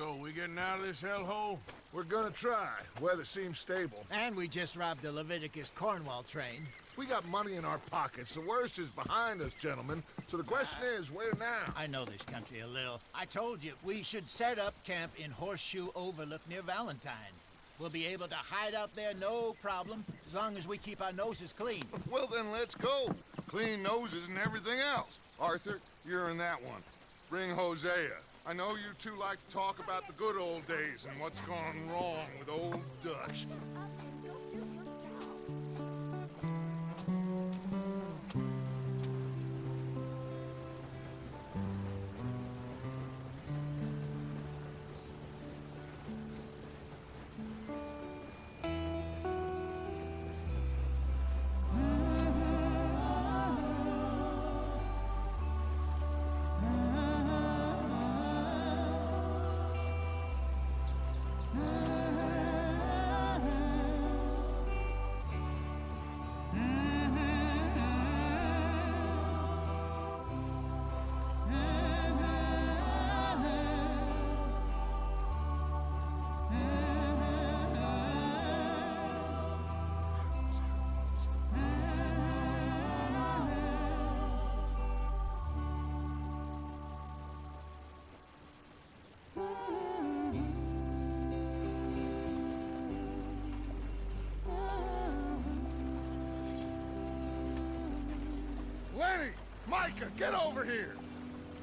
So, we getting out of this hellhole? We're gonna try. Weather seems stable. And we just robbed the Leviticus Cornwall train. We got money in our pockets. The worst is behind us, gentlemen. So the question is, where now? I know this country a little. I told you, we should set up camp in Horseshoe Overlook near Valentine. We'll be able to hide out there no problem, as long as we keep our noses clean. Well, then let's go. Clean noses and everything else. Arthur, you're in that one. Bring Hosea. I know you two like to talk about the good old days and what's gone wrong with old Dutch. Lenny! Micah, get over here!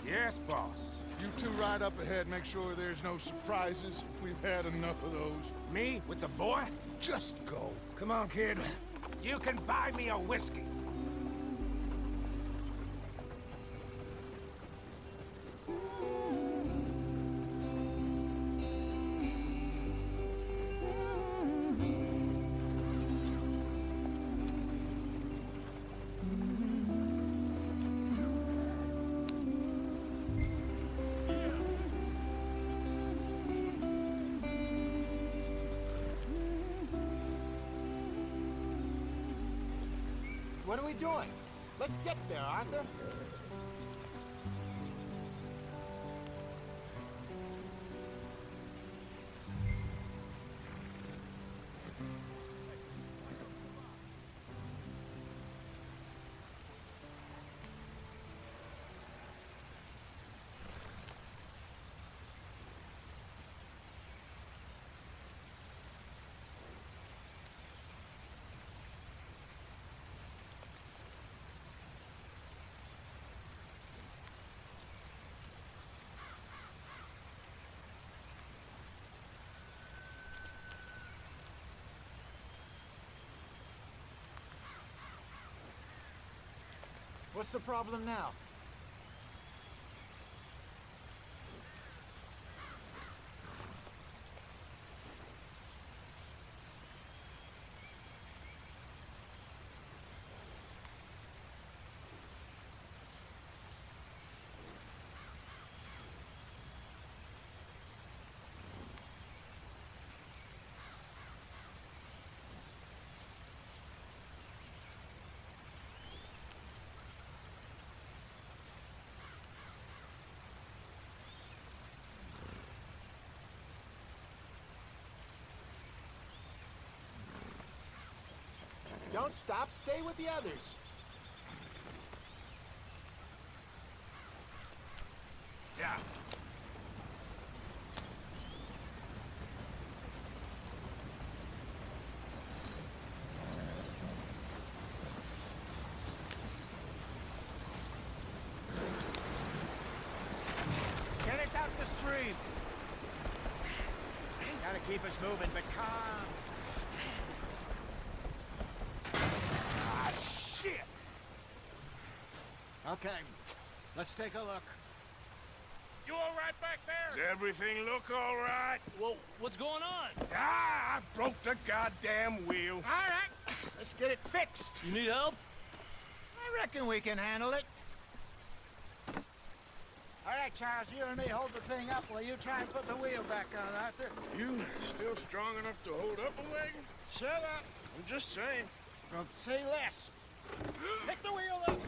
Yes, boss. You two ride up ahead, make sure there's no surprises. We've had enough of those. Me with the boy? Just go. Come on, kid. You can buy me a whiskey. What are we doing? Let's get there, Arthur. What's the problem now? Don't stop, stay with the others. Yeah. Get us out the stream. Gotta keep us moving, but calm. Ah, shit! Okay, let's take a look. You all right back Does there? everything look all right? Well, what's going on? Ah, I broke the goddamn wheel. All right, let's get it fixed. You need help? I reckon we can handle it. All right, Charles, you and me hold the thing up while you try and put the wheel back on, Arthur. You still strong enough to hold up a wagon? Shut up. I'm just saying. Don't say less. Pick the wheel up.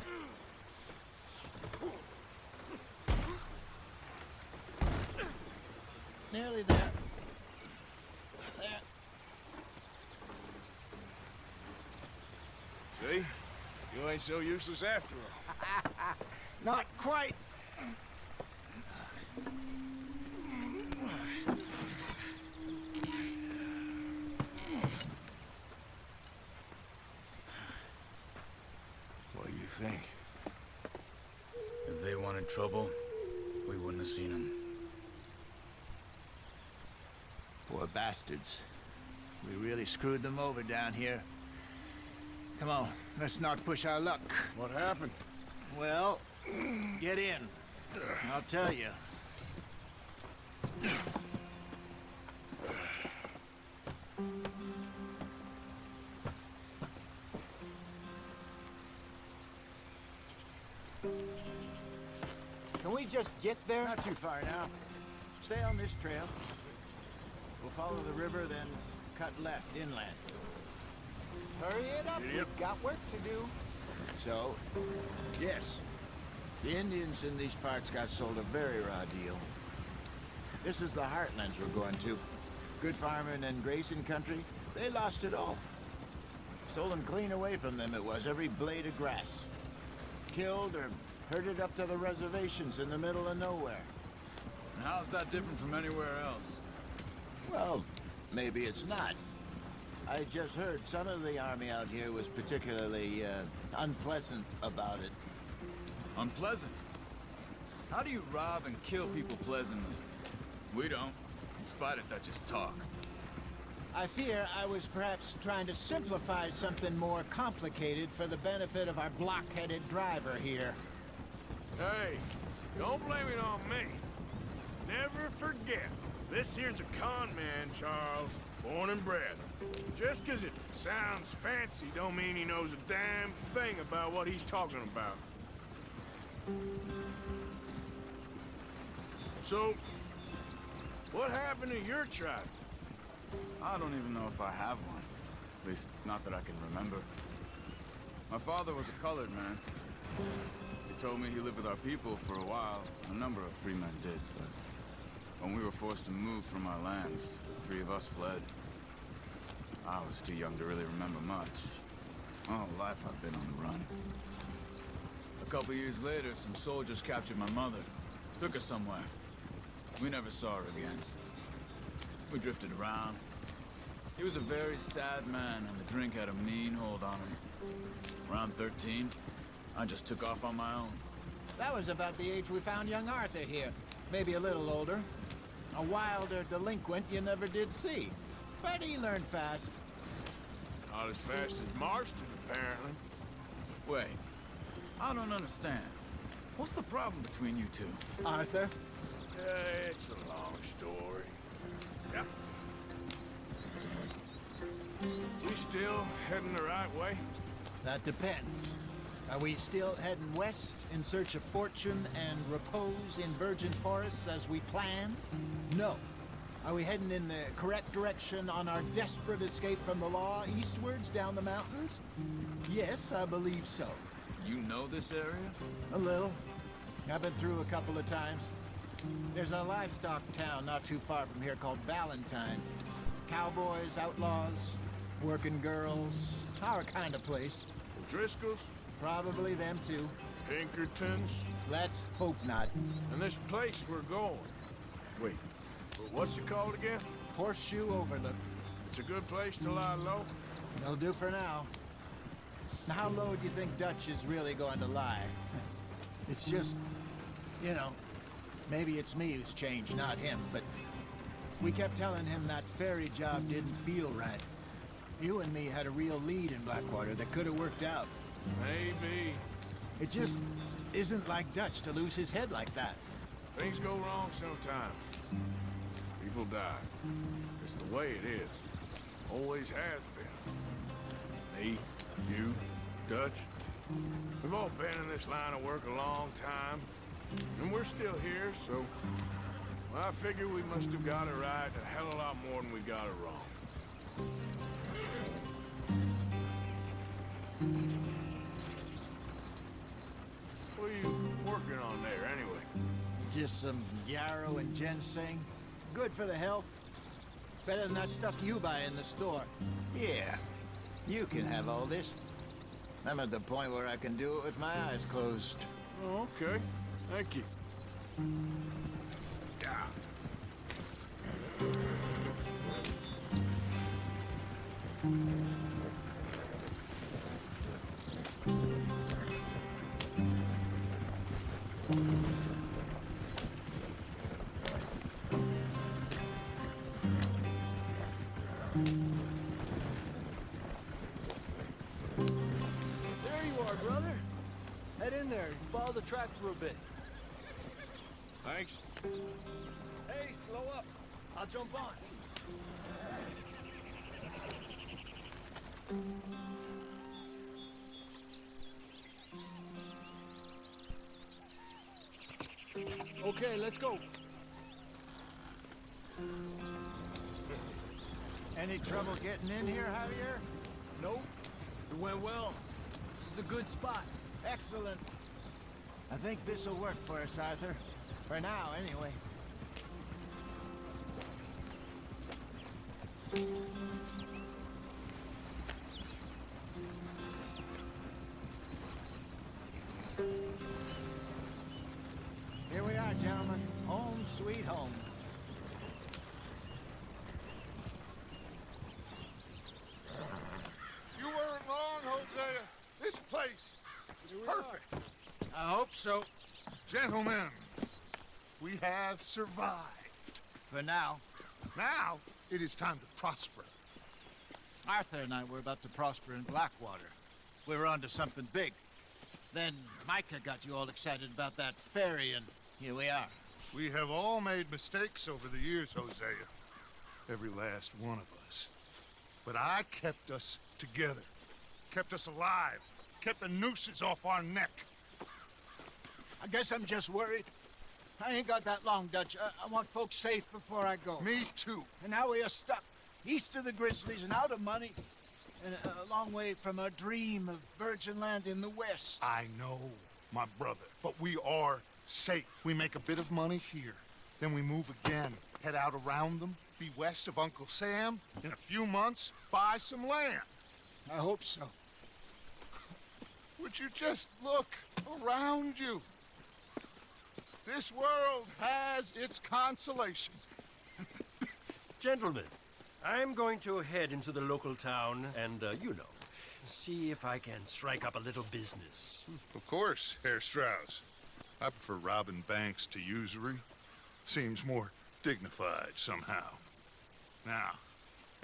nearly there. There. See? You ain't so useless after all. Not quite. What do you think? If they wanted trouble, we wouldn't have seen them. Poor bastards. We really screwed them over down here. Come on, let's not push our luck. What happened? Well, get in. I'll tell you. Can we just get there? Not too far now. Stay on this trail. We'll follow the river, then cut left inland. Hurry it up. Yep. We've got work to do. So, yes. The Indians in these parts got sold a very raw deal. This is the heartlands we're going to. Good farming and grazing country. They lost it all. Stolen clean away from them it was, every blade of grass. Killed or herded up to the reservations in the middle of nowhere. And how's that different from anywhere else? Well, maybe it's not. I just heard some of the army out here was particularly unpleasant about it. Unpleasant? How do you rob and kill people pleasantly? We don't, in spite of Dutch's talk. I fear I was perhaps trying to simplify something more complicated for the benefit of our block-headed driver here. Hey, don't blame it on me. Never forget, this here's a con man, Charles. Born and bred. Just 'cause it sounds fancy don't mean he knows a damn thing about what he's talking about. So, what happened to your tribe? I don't even know if I have one. At least, not that I can remember. My father was a colored man. He told me he lived with our people for a while. A number of free men did, but when we were forced to move from our lands, the three of us fled. I was too young to really remember much. My whole life I've been on the run. A couple years later, some soldiers captured my mother. Took her somewhere. We never saw her again. We drifted around. He was a very sad man, and the drink had a mean hold on him. Around 13, I just took off on my own. That was about the age we found young Arthur here. Maybe a little older. A wilder delinquent you never did see. But he learned fast. Not as fast as Marston, apparently. Wait, I don't understand. What's the problem between you two? Arthur? It's a long story. Yep. We still heading the right way? That depends. Are we still heading west in search of fortune and repose in virgin forests as we planned? No. Are we heading in the correct direction on our desperate escape from the law eastwards down the mountains? Yes, I believe so. You know this area? A little. I've been through a couple of times. There's a livestock town not too far from here called Valentine. Cowboys, outlaws, working girls, our kind of place. Driscoll's? Probably them too. Pinkertons? Let's hope not. And this place we're going. Wait, what's it called again? Horseshoe Overlook. It's a good place to lie low? They'll do for now. Now, how low do you think Dutch is really going to lie? It's just, you know, maybe it's me who's changed, not him, but we kept telling him that ferry job didn't feel right. You and me had a real lead in Blackwater that could have worked out. Maybe. It just isn't like Dutch to lose his head like that. Things go wrong sometimes. People die. It's the way it is. Always has been. Me, you, Dutch. We've all been in this line of work a long time. And we're still here, so... Well, I figure we must have got it right a hell of a lot more than we got it wrong. What are you working on there, anyway? Just some yarrow and ginseng. good for the health. Better than that stuff you buy in the store. Yeah, you can have all this. I'm at the point where I can do it with my eyes closed. Oh, okay. Thank you. Yeah. There you are, brother. Head in there and follow the track for a bit. Thanks. Hey, slow up. I'll jump on. Okay, let's go. Any trouble getting in here, Javier? Nope. It went well. This is a good spot. Excellent. I think this'll work for us, Arthur. For now, anyway. Here we are, gentlemen. Home sweet home. You weren't wrong, Hosea. This place is perfect. I hope so. Gentlemen, we have survived. For now. Now, it is time to prosper. Arthur and I were about to prosper in Blackwater. We were onto something big. Then Micah got you all excited about that ferry, and here we are. We have all made mistakes over the years, Hosea. Every last one of us. But I kept us together. Kept us alive. Kept the nooses off our neck. I guess I'm just worried. I ain't got that long, Dutch. I want folks safe before I go. Me too. And now we are stuck east of the Grizzlies and out of money, and a long way from our dream of virgin land in the west. I know, my brother. But we are safe. We make a bit of money here. Then we move again. Head out around them. Be west of Uncle Sam. In a few months, buy some land. I hope so. Would you just look around you? This world has its consolations. Gentlemen, I'm going to head into the local town and, see if I can strike up a little business. Of course, Herr Strauss. I prefer robbing banks to usury. Seems more dignified somehow. Now,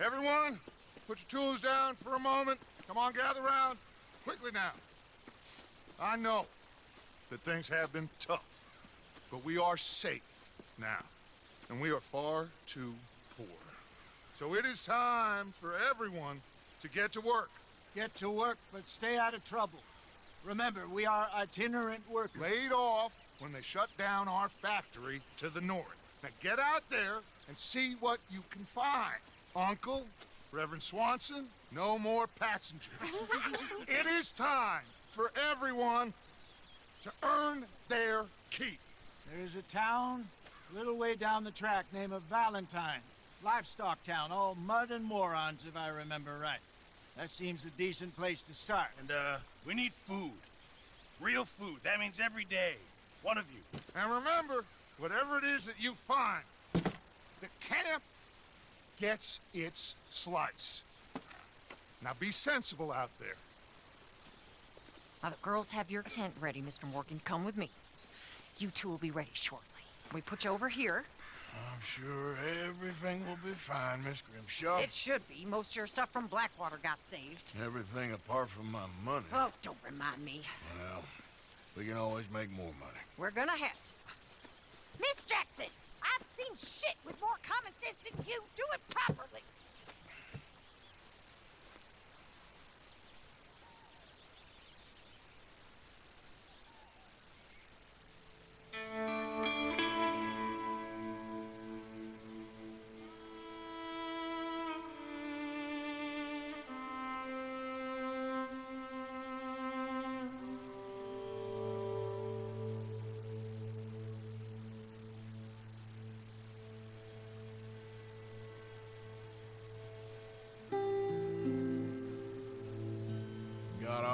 everyone, put your tools down for a moment. Come on, gather round. Quickly now. I know that things have been tough, but we are safe now, and we are far too poor. So it is time for everyone to get to work. Get to work, but stay out of trouble. Remember, we are itinerant workers. Laid off when they shut down our factory to the north. Now get out there and see what you can find. Uncle, Reverend Swanson, no more passengers. It is time for everyone to earn their keep. There is a town a little way down the track named Valentine. Livestock town, all mud and morons, if I remember right. That seems a decent place to start. And, we need food. Real food. That means every day. One of you. And remember, whatever it is that you find, the camp gets its slice. Now be sensible out there. Now, the girls have your tent ready, Mr. Morgan. Come with me. You two will be ready shortly. We put you over here. I'm sure everything will be fine, Miss Grimshaw. It should be. Most of your stuff from Blackwater got saved. Everything apart from my money. Oh, don't remind me. Well, we can always make more money. We're gonna have to. Miss Jackson, I've seen shit with more common sense than you. Do it properly.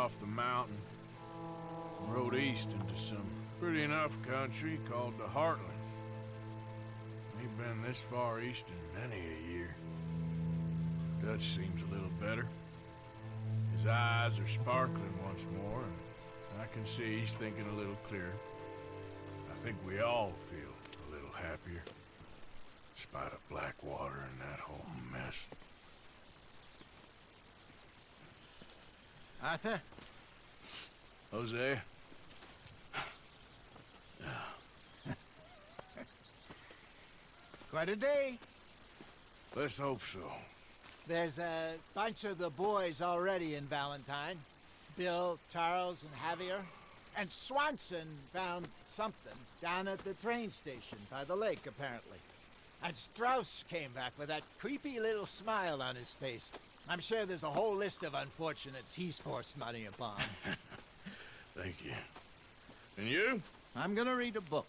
off the mountain and rode east into some pretty enough country called the Heartlands. Ain't been this far east in many a year. Dutch seems a little better. His eyes are sparkling once more, and I can see he's thinking a little clearer. I think we all feel a little happier, in spite of Blackwater and that whole mess. Arthur? Hosea? Quite a day. Let's hope so. There's a bunch of the boys already in Valentine. Bill, Charles, and Javier. And Swanson found something down at the train station by the lake, apparently. And Strauss came back with that creepy little smile on his face. I'm sure there's a whole list of unfortunates he's forced money upon. Thank you. And you? I'm gonna read a book.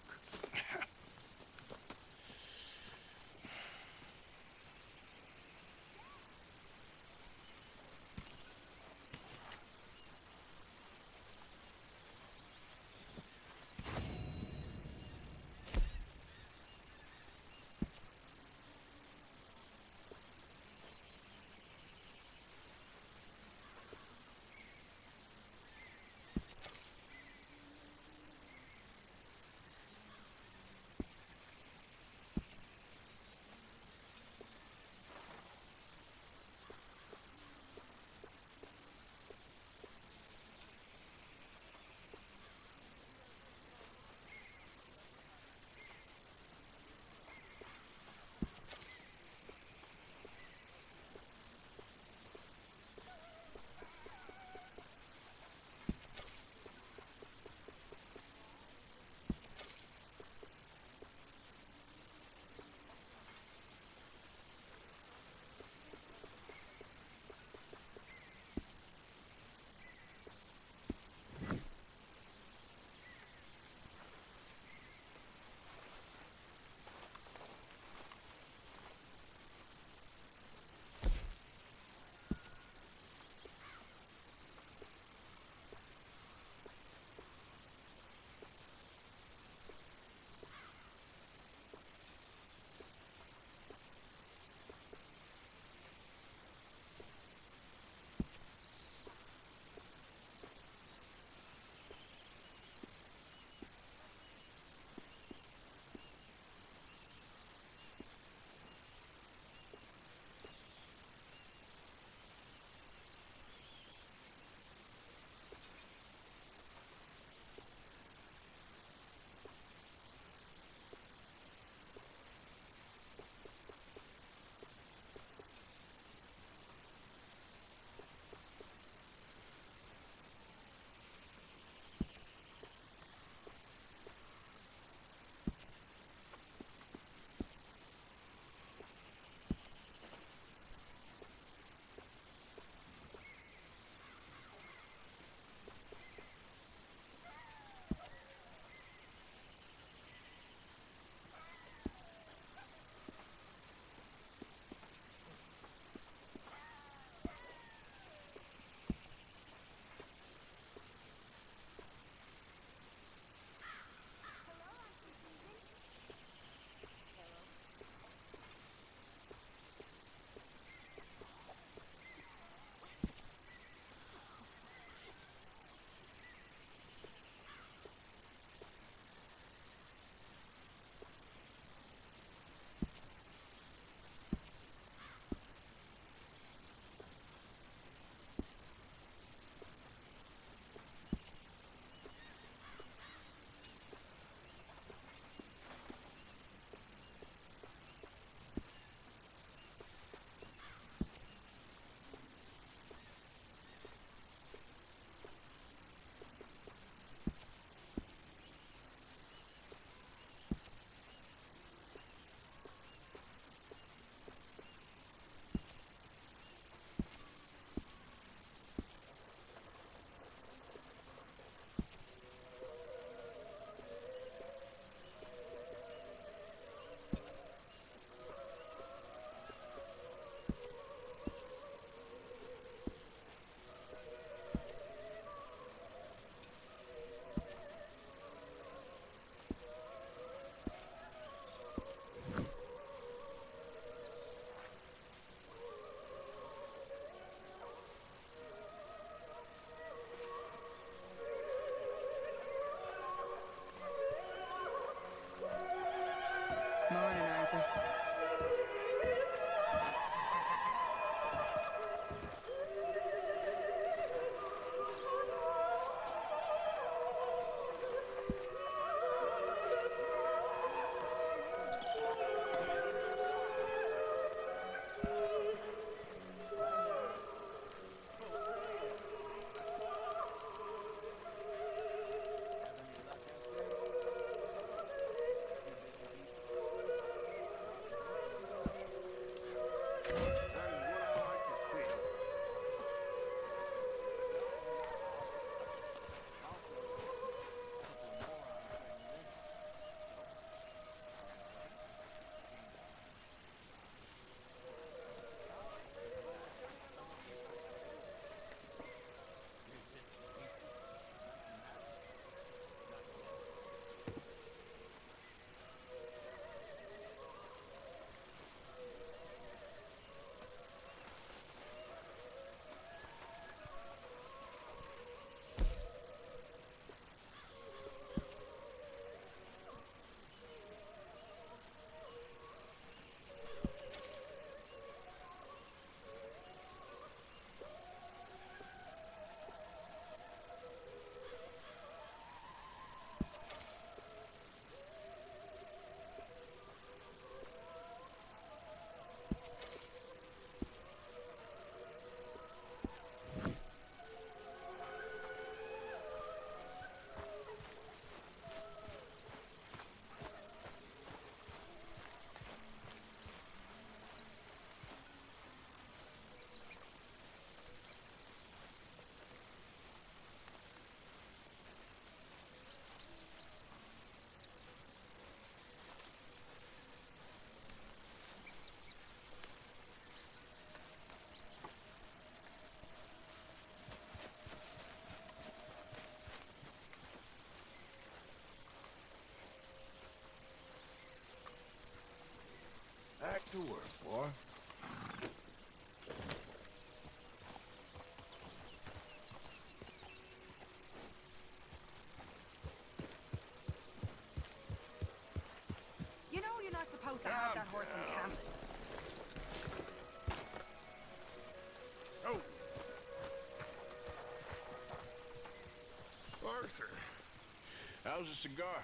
How's a cigar?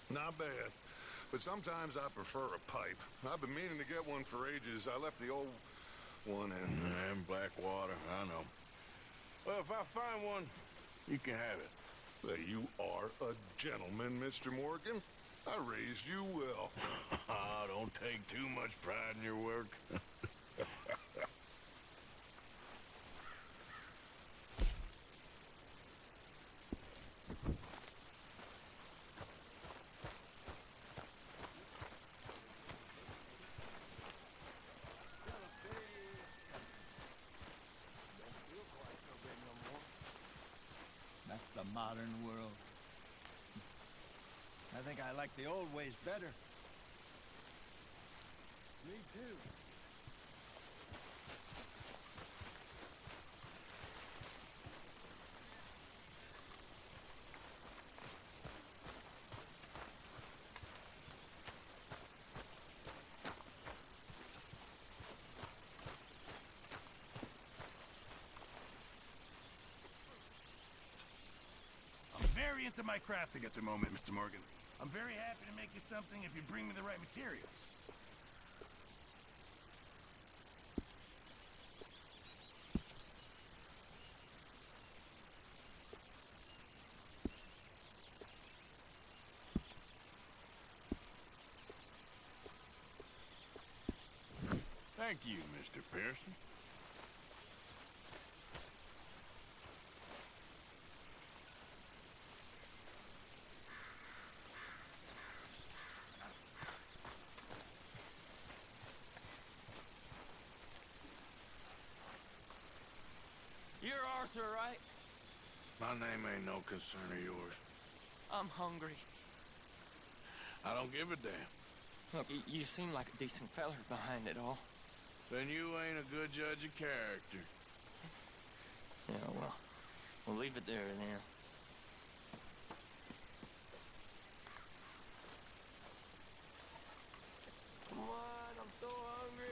Not bad. But sometimes I prefer a pipe. I've been meaning to get one for ages. I left the old one in Blackwater, I know. Well, if I find one, you can have it. Well, you are a gentleman, Mr. Morgan. I raised you well. Don't take too much pride in your work. That's the modern world. I think I like the old ways better. Me too. I'm very into my crafting at the moment, Mr. Morgan. I'm very happy to make you something if you bring me the right materials. Thank you, Mr. Pearson. You're Arthur, right? My name ain't no concern of yours. I'm hungry. I don't give a damn. Look, you seem like a decent feller behind it all. Then you ain't a good judge of character. Yeah, well, we'll leave it there then. Come on, I'm so hungry.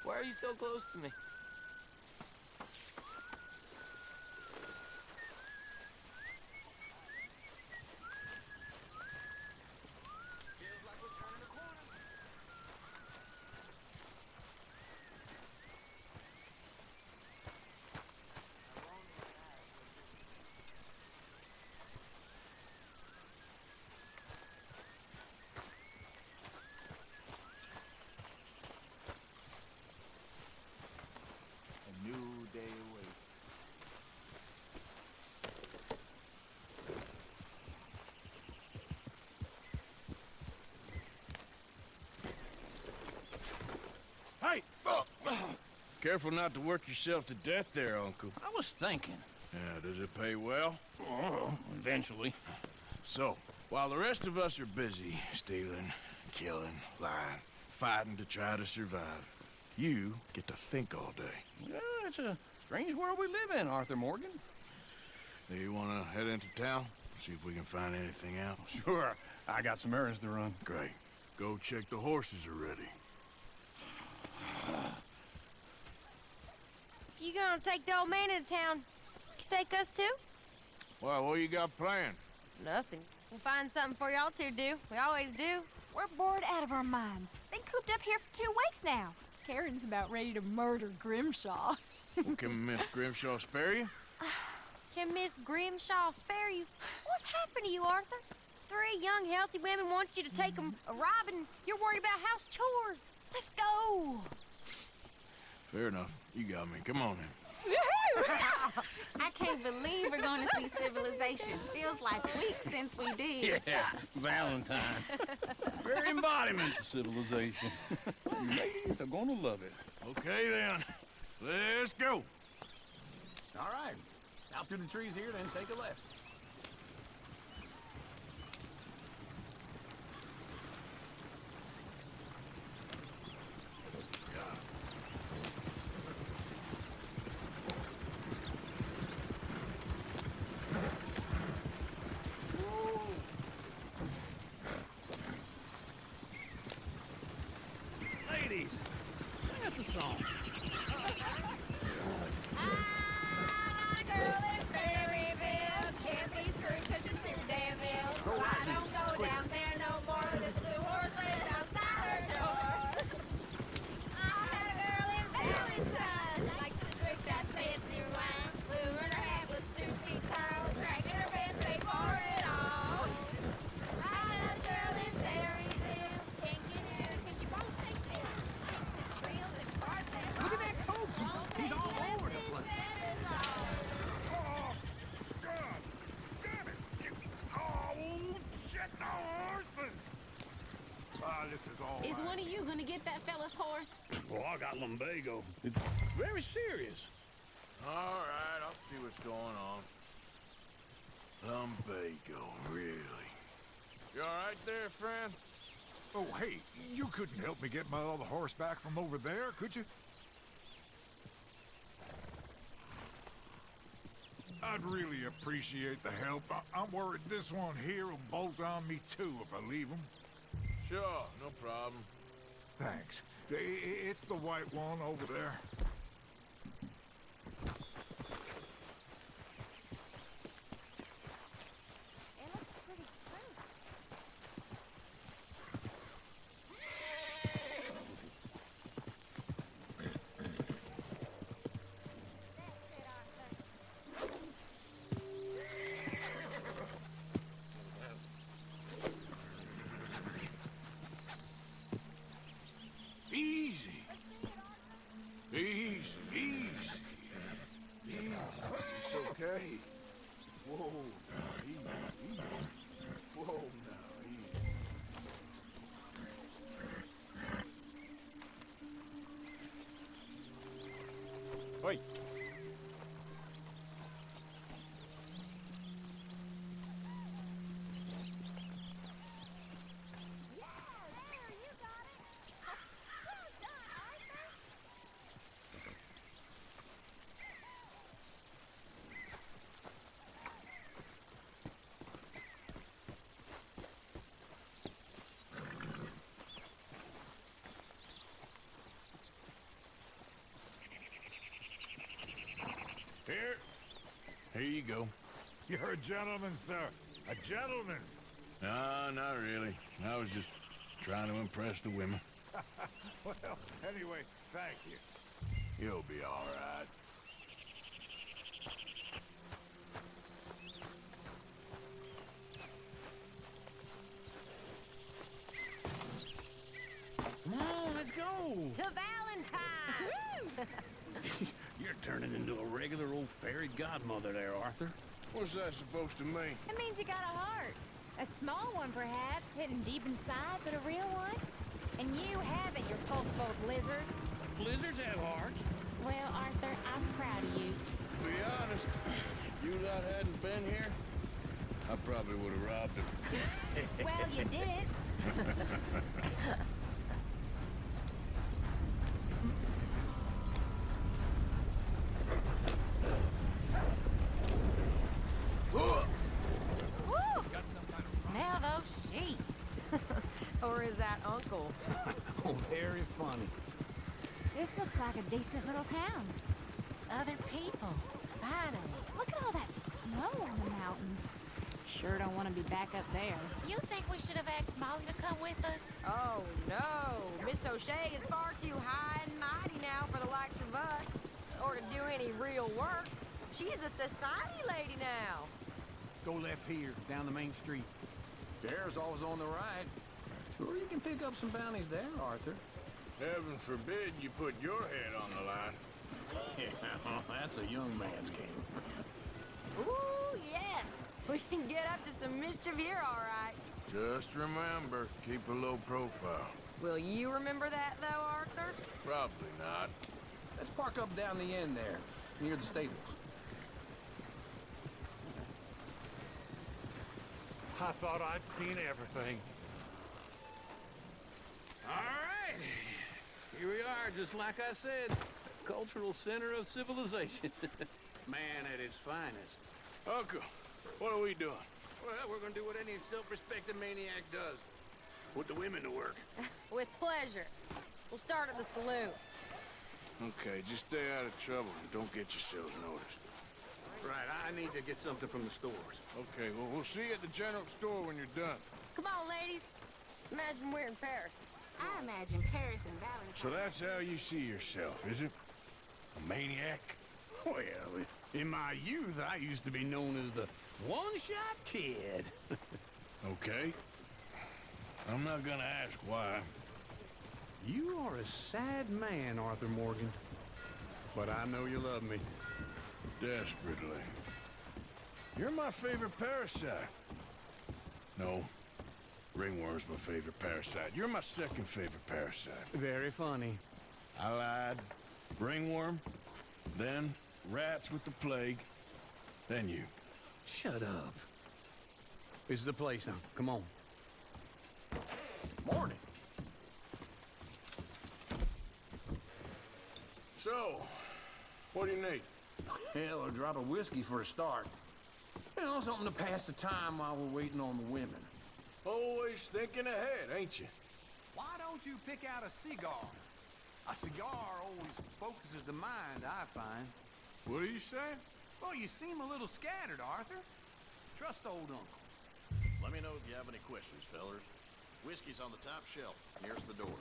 Why are you so close to me? A new day awaits. Hey! Careful not to work yourself to death there, Uncle. I was thinking. Yeah, does it pay well? Oh, eventually. So, while the rest of us are busy stealing, killing, lying, fighting to try to survive, you get to think all day. Yeah, it's a strange world we live in, Arthur Morgan. Do you want to head into town? See if we can find anything out? Sure. I got some errands to run. Great. Go check the horses are ready. If you gonna take the old man into town, you take us too? Well, what you got planned? Nothing. We'll find something for y'all two to do. We always do. We're bored out of our minds. Been cooped up here for 2 weeks now. Karen's about ready to murder Grimshaw. Well, can Miss Grimshaw spare you? Can Miss Grimshaw spare you? What's happened to you, Arthur? 3 young, healthy women want you to take them a robbing. You're worried about house chores. Let's go. Fair enough. You got me. Come on then. I can't believe we're going to see civilization. Feels like weeks since we did. Yeah, Valentine. Very embodiment of civilization. You ladies are gonna love it. Okay then. Let's go. All right. Out through the trees here, then take a left. song. I'm a girl in Fairyville. Can't be screwed 'cause she's too damn ill. I don't go down there no more. This blue horse lives outside her door. I had a girl in Valentine. Likes to drink that fancy wine. Blue in her hat with 2 feet tall. Cracking her pants, pay for it all. I had a girl in Fairyville. Can't get in 'cause she won't stay still. Makes it squeal and farts and Look at that coach. He's all over the place. Oh, God! Damn it! Oh, shit, no horses! Ah, this is all Is right. one of you gonna get that fella's horse? Well, I got lumbago. It's very serious. All right, I'll see what's going on. Lumbago, really? You all right there, friend? Oh, hey, you couldn't help me get my other horse back from over there, could you? I'd really appreciate the help. I'm worried this one here will bolt on me too if I leave him. Sure, no problem. Thanks. It's the white one over there. It looks pretty close. Easy. Easy, easy. Easy. It's okay. Whoa, now, easy, easy. Whoa, now, easy. Wait. Here you go. You're a gentleman, sir. A gentleman. No, not really. I was just trying to impress the women. Well, anyway, thank you. You'll be all right. Come on, let's go. To Valentine! You're turning into a regular old fairy godmother there, Arthur. What's that supposed to mean? It means you got a heart. A small one, perhaps, hidden deep inside, but a real one. And you have it, your pulse-full blizzard. Blizzards have hearts. Well, Arthur, I'm proud of you. To be honest, if you lot hadn't been here, I probably would have robbed him. Well, you did it. Woo! Smell those sheep. Or is that Uncle? Oh, very funny. This looks like a decent little town. Other people. Finally. Look at all that snow on the mountains. Sure don't want to be back up there. You think we should have asked Molly to come with us? Oh, no. Miss O'Shea is far too high and mighty now for the likes of us. Or to do any real work. She's a society lady now. Go left here, down the main street. There's always on the right. Sure, you can pick up some bounties there, Arthur. Heaven forbid you put your head on the line. Yeah, that's a young man's game. Ooh, yes. We can get up to some mischief here, all right. Just remember, keep a low profile. Will you remember that, though, Arthur? Probably not. Let's park up down the end there, near the stables. I thought I'd seen everything. All right. Here we are, just like I said. Cultural center of civilization. Man at its finest. Uncle, what are we doing? Well, we're gonna do what any self-respecting maniac does. Put the women to work. With pleasure. We'll start at the saloon. Okay, just stay out of trouble and don't get yourselves noticed. Right, I need to get something from the stores. Okay, well, we'll see you at the general store when you're done. Come on, ladies. Imagine we're in Paris. I imagine Paris and Valentine. So that's how you see yourself, is it? A maniac? Well, in my youth, I used to be known as the one-shot kid. Okay. I'm not gonna ask why. You are a sad man, Arthur Morgan. But I know you love me. Desperately. You're my favorite parasite. No. Ringworm's my favorite parasite. You're my second favorite parasite. Very funny. I lied. Ringworm, then rats with the plague, then you. Shut up. This is the place now. Come on. Morning. So, what do you need? Hell, a drop of whiskey for a start. You know, something to pass the time while we're waiting on the women. Always thinking ahead, ain't you? Why don't you pick out a cigar? A cigar always focuses the mind, I find. What are you saying? Well, you seem a little scattered, Arthur. Trust old uncle. Let me know if you have any questions, fellers. Whiskey's on the top shelf, nearest the door.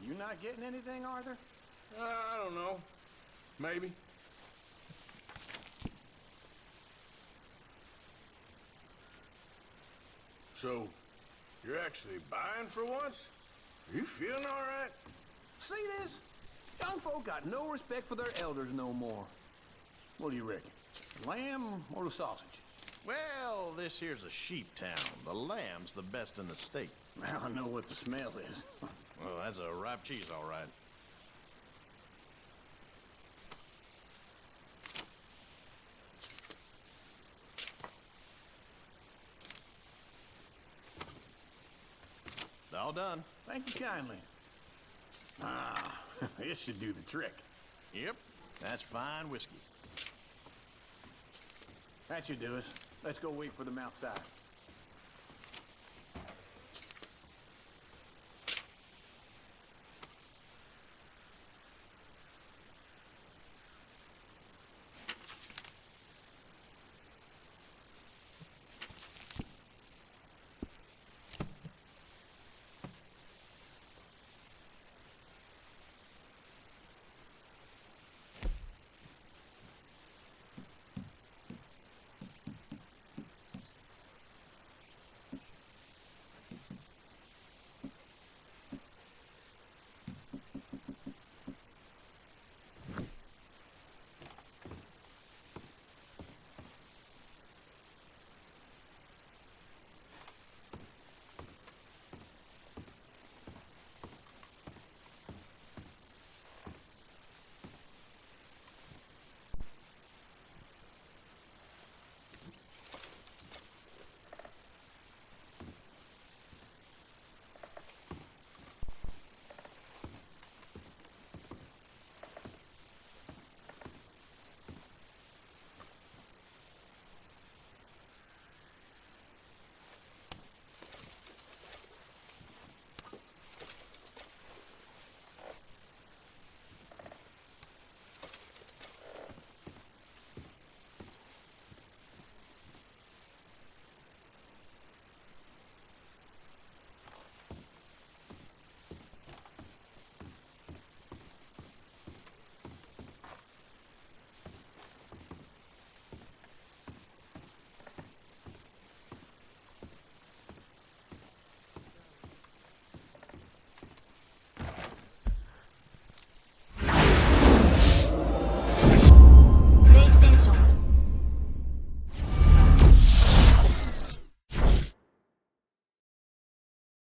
You not getting anything, Arthur? I don't know. Maybe. So, you're actually buying for once? Are you feeling all right? See this? Young folk got no respect for their elders no more. What do you reckon? Lamb or the sausage? Well, this here's a sheep town. The lamb's the best in the state. Now I know what the smell is. Well, that's a ripe cheese, all right. All done. Thank you kindly. Ah, this should do the trick. Yep, that's fine whiskey. That should do us. Let's go wait for them outside.